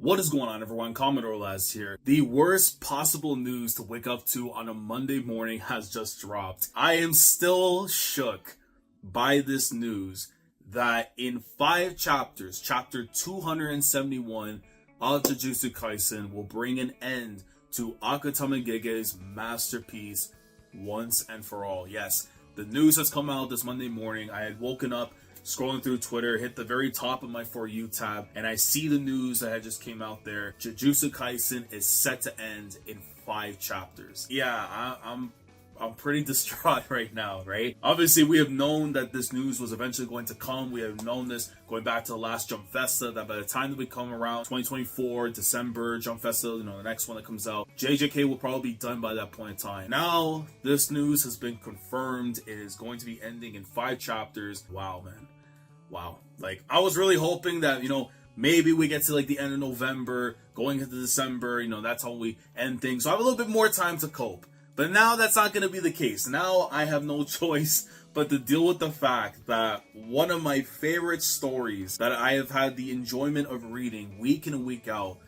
What is going on, everyone? Commodore Laz here. The worst possible news to wake up to on a Monday morning has just dropped. I am still shook by this news that in 5 chapters, chapter 271 of Jujutsu Kaisen will bring an end to Akutami Gege's masterpiece once and for all. Yes, the news has come out this Monday morning. I had woken up scrolling through Twitter, hit the very top of my For You tab, and I see the news that had just came out there. Jujutsu Kaisen is set to end in 5 chapters. Yeah, I'm pretty distraught right now, right? Obviously, we have known that this news was eventually going to come. We have known this going back to the last Jump Festa, that by the time that we come around 2024, December, Jump Festa, the next one that comes out, JJK will probably be done by that point in time. Now, this news has been confirmed. It is going to be ending in 5 chapters. Wow, man. Wow. Like, I was really hoping that, maybe we get to like the end of November, going into December, that's how we end things. So I have a little bit more time to cope. But now that's not going to be the case. Now I have no choice but to deal with the fact that one of my favorite stories that I have had the enjoyment of reading week in and week out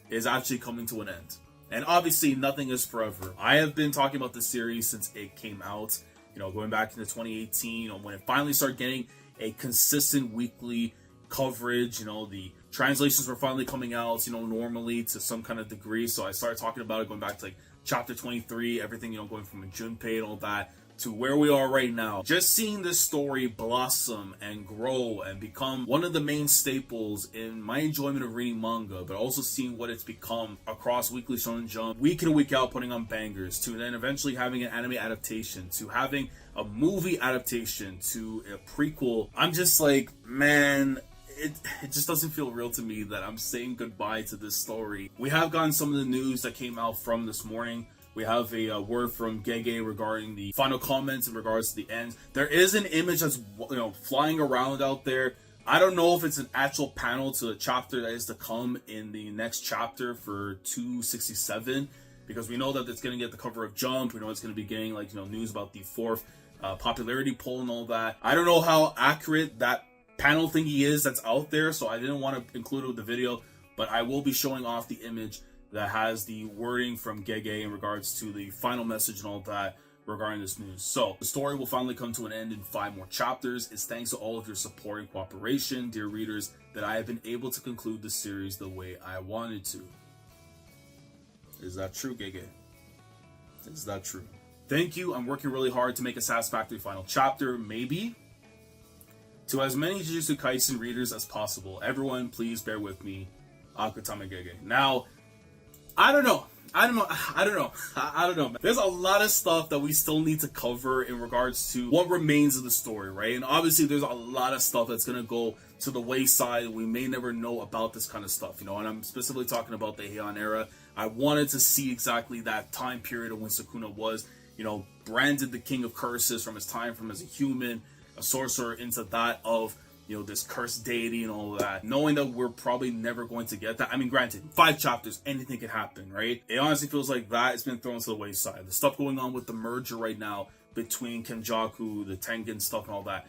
is actually coming to an end. And obviously nothing is forever. I have been talking about this series since it came out, going back into 2018, when it finally started getting a consistent weekly coverage. The translations were finally coming out, normally to some kind of degree. So I started talking about it going back to like chapter 23, everything, going from Junpei and all that to where we are right now. Just seeing this story blossom and grow and become one of the main staples in my enjoyment of reading manga, but also seeing what it's become across Weekly Shonen Jump, week in and week out, putting on bangers, to then eventually having an anime adaptation, to having a movie adaptation, to a prequel. I'm just like, man, it just doesn't feel real to me that I'm saying goodbye to this story. We have gotten some of the news that came out from this morning. We have a word from Gege regarding the final comments in regards to the end. There is an image that's flying around out there. I don't know if it's an actual panel to the chapter that is to come in the next chapter for 267, because we know that it's going to get the cover of Jump. We know it's going to be getting news about the 4th popularity poll and all that. I don't know how accurate that panel thingy is that's out there, so I didn't want to include it with the video, but I will be showing off the image that has the wording from Gege in regards to the final message and all that regarding this news. So the story will finally come to an end in 5 more chapters. It's thanks to all of your support and cooperation, dear readers, that I have been able to conclude the series the way I wanted to. Is that true, Gege? Is that true? Thank you. I'm working really hard to make a satisfactory final chapter, maybe. To as many Jujutsu Kaisen readers as possible, everyone, please bear with me. Akutami Gege. Now, I don't know. There's a lot of stuff that we still need to cover in regards to what remains of the story, right? And obviously, there's a lot of stuff that's going to go to the wayside. We may never know about this kind of stuff, and I'm specifically talking about the Heian era. I wanted to see exactly that time period of when Sukuna was, branded the king of curses from his time from as a human, a sorcerer, into that of this cursed deity and all that. Knowing that we're probably never going to get that. I mean, granted, 5 chapters, anything could happen, right? It honestly feels like that has been thrown to the wayside. The stuff going on with the merger right now between Kenjaku, the Tengen stuff and all that,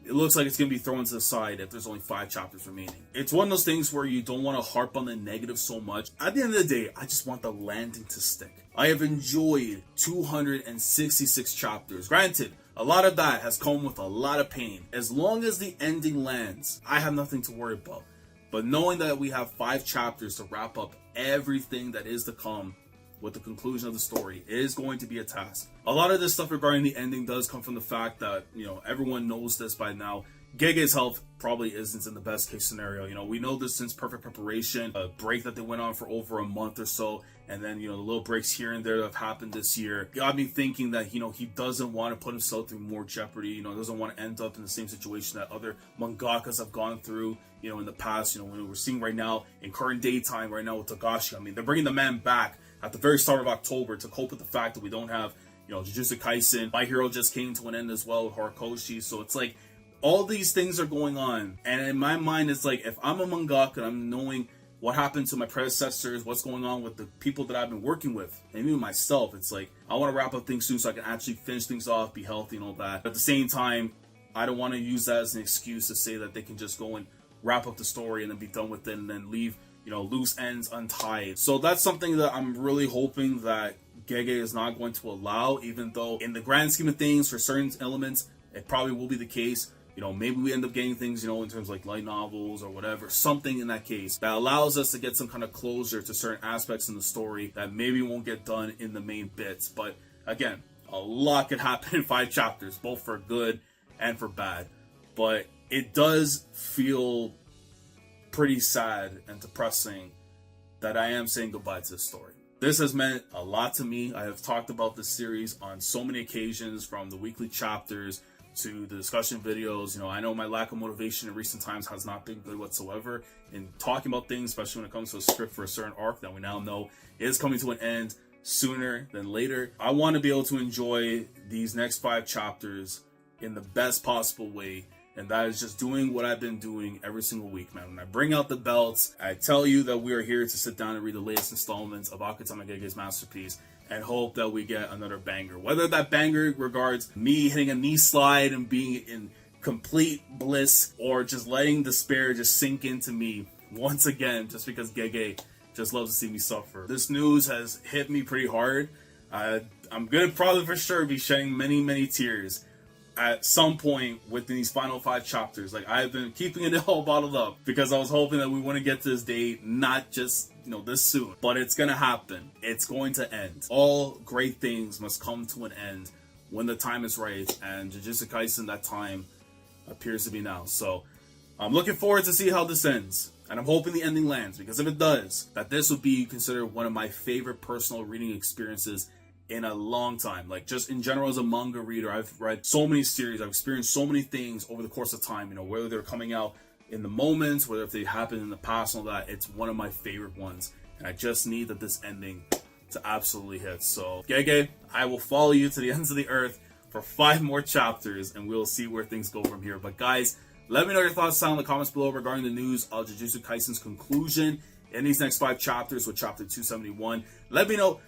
it looks like it's going to be thrown to the side if there's only 5 chapters remaining. It's one of those things where you don't want to harp on the negative so much. At the end of the day, I just want the landing to stick. I have enjoyed 266 chapters. Granted, a lot of that has come with a lot of pain. As long as the ending lands, I have nothing to worry about. But knowing that we have 5 chapters to wrap up everything that is to come with the conclusion of the story is going to be a task. A lot of this stuff regarding the ending does come from the fact that, everyone knows this by now. Gege's health probably isn't in the best case scenario. We know this since Perfect Preparation, a break that they went on for over a month or so, and then, the little breaks here and there that have happened this year got me thinking that, he doesn't want to put himself through more jeopardy, doesn't want to end up in the same situation that other mangakas have gone through, in the past. When we're seeing right now in current daytime right now with Togashi. I mean, they're bringing the man back at the very start of October to cope with the fact that we don't have, Jujutsu Kaisen. My Hero just came to an end as well with Horikoshi. So it's like, all these things are going on. And in my mind, it's like, if I'm a mangaka and I'm knowing what happened to my predecessors, what's going on with the people that I've been working with, and even myself, it's like, I want to wrap up things soon so I can actually finish things off, be healthy and all that. But at the same time, I don't want to use that as an excuse to say that they can just go and wrap up the story and then be done with it and then leave loose ends untied. So that's something that I'm really hoping that Gege is not going to allow, even though in the grand scheme of things, for certain elements, it probably will be the case. Maybe we end up getting things, in terms of like light novels or whatever, something in that case that allows us to get some kind of closure to certain aspects in the story that maybe won't get done in the main bits. But again, a lot could happen in 5 chapters, both for good and for bad. But it does feel pretty sad and depressing that I am saying goodbye to this story. This has meant a lot to me. I have talked about this series on so many occasions, from the weekly chapters to the discussion videos. I know my lack of motivation in recent times has not been good whatsoever in talking about things, especially when it comes to a script for a certain arc that we now know is coming to an end sooner than later. I want to be able to enjoy these next 5 chapters in the best possible way, and that is just doing what I've been doing every single week, man. When I bring out the belts, I tell you that we are here to sit down and read the latest installments of Akutami Gege's masterpiece and hope that we get another banger. Whether that banger regards me hitting a knee slide and being in complete bliss, or just letting despair just sink into me once again, just because Gege just loves to see me suffer. This news has hit me pretty hard. I'm gonna probably for sure be shedding many, many tears at some point within these final 5 chapters. Like, I've been keeping it all bottled up because I was hoping that we wouldn't get to this day, not just this soon, but it's gonna happen. It's going to end. All great things must come to an end when the time is right, and Jujutsu Kaisen, that time appears to be now. So I'm looking forward to see how this ends, and I'm hoping the ending lands, because if it does, that this would be considered one of my favorite personal reading experiences in a long time. Like, just in general, as a manga reader, I've read so many series, I've experienced so many things over the course of time, whether they're coming out in the moments, whether if they happened in the past and all that. It's one of my favorite ones, and I just need that this ending to absolutely hit. So Gege, I will follow you to the ends of the earth for 5 more chapters, and we'll see where things go from here. But guys, let me know your thoughts down in the comments below regarding the news of Jujutsu Kaisen's conclusion in these next 5 chapters with chapter 271. Let me know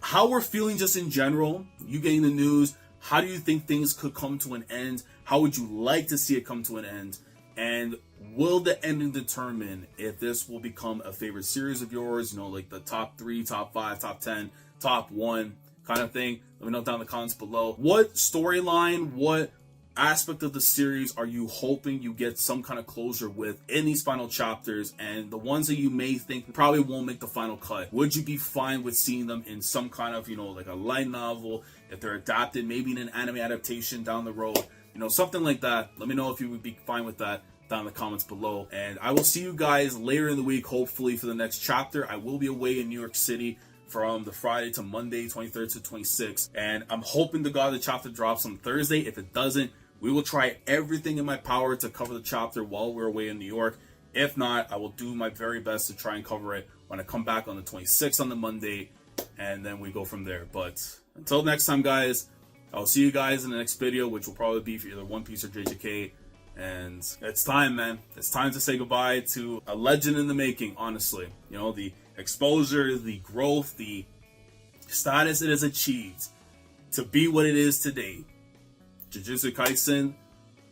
how we're feeling just in general, you getting the news. How do you think things could come to an end? How would you like to see it come to an end? And will the ending determine if this will become a favorite series of yours, like the top 3, top 5, top 10, top 1 kind of thing? Let me know down in the comments below. What storyline, what aspect of the series are you hoping you get some kind of closure with in these final chapters? And the ones that you may think probably won't make the final cut, would you be fine with seeing them in some kind of, like a light novel, if they're adapted, maybe in an anime adaptation down the road, something like that? Let me know if you would be fine with that down in the comments below. And I will see you guys later in the week, hopefully, for the next chapter. I will be away in New York City from the Friday to Monday, 23rd to 26th, and I'm hoping to God the chapter drops on Thursday. If it doesn't, we will try everything in my power to cover the chapter while we're away in New York. If not, I will do my very best to try and cover it when I come back on the 26th on the Monday, and then we go from there. But until next time, guys, I'll see you guys in the next video, which will probably be for either One Piece or JJK. And it's time, man. It's time to say goodbye to a legend in the making, honestly. The exposure, the growth, the status it has achieved to be what it is today. Jujutsu Kaisen,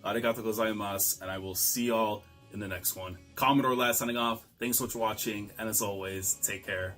arigatou gozaimasu, and I will see y'all in the next one. Commodore last signing off. Thanks so much for watching, and as always, take care.